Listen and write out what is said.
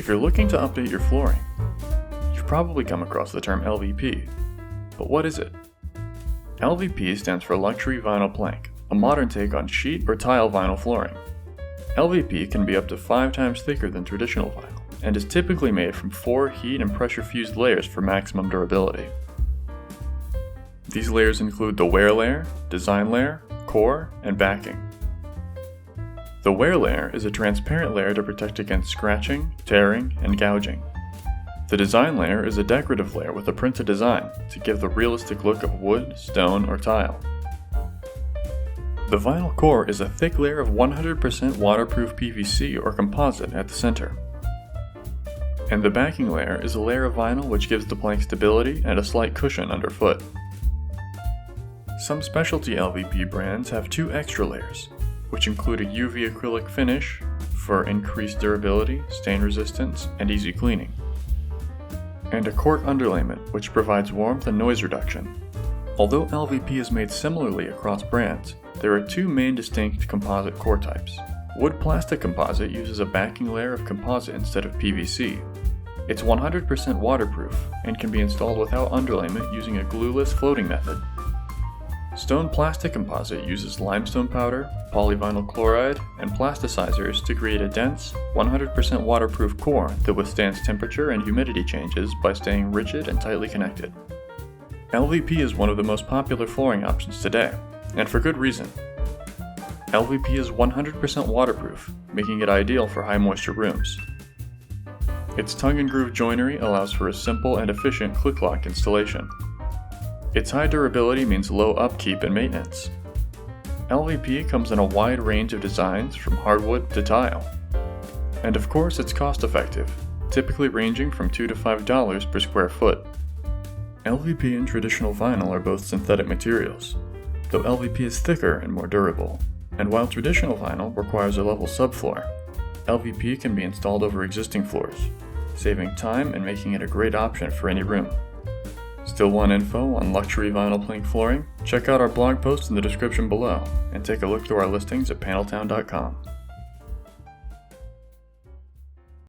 If you're looking to update your flooring, you've probably come across the term LVP. But what is it? LVP stands for Luxury Vinyl Plank, a modern take on sheet or tile vinyl flooring. LVP can be up to 5 times thicker than traditional vinyl, and is typically made from 4 heat and pressure fused layers for maximum durability. These layers include the wear layer, design layer, core, and backing. The wear layer is a transparent layer to protect against scratching, tearing, and gouging. The design layer is a decorative layer with a printed design to give the realistic look of wood, stone, or tile. The vinyl core is a thick layer of 100% waterproof PVC or composite at the center. And the backing layer is a layer of vinyl which gives the plank stability and a slight cushion underfoot. Some specialty LVP brands have 2 extra layers, which include a UV acrylic finish for increased durability, stain resistance, and easy cleaning, and a cork underlayment which provides warmth and noise reduction. Although LVP is made similarly across brands, there are 2 main distinct composite core types. Wood plastic composite uses a backing layer of composite instead of PVC. It's 100% waterproof and can be installed without underlayment using a glueless floating method. Stone plastic composite uses limestone powder, polyvinyl chloride, and plasticizers to create a dense, 100% waterproof core that withstands temperature and humidity changes by staying rigid and tightly connected. LVP is one of the most popular flooring options today, and for good reason. LVP is 100% waterproof, making it ideal for high moisture rooms. Its tongue and groove joinery allows for a simple and efficient click-lock installation. Its high durability means low upkeep and maintenance. LVP comes in a wide range of designs from hardwood to tile. And of course it's cost effective, typically ranging from $2 to $5 per square foot. LVP and traditional vinyl are both synthetic materials, though LVP is thicker and more durable. And while traditional vinyl requires a level subfloor, LVP can be installed over existing floors, saving time and making it a great option for any room. Still want info on luxury vinyl plank flooring? Check out our blog post in the description below and take a look through our listings at paneltown.com.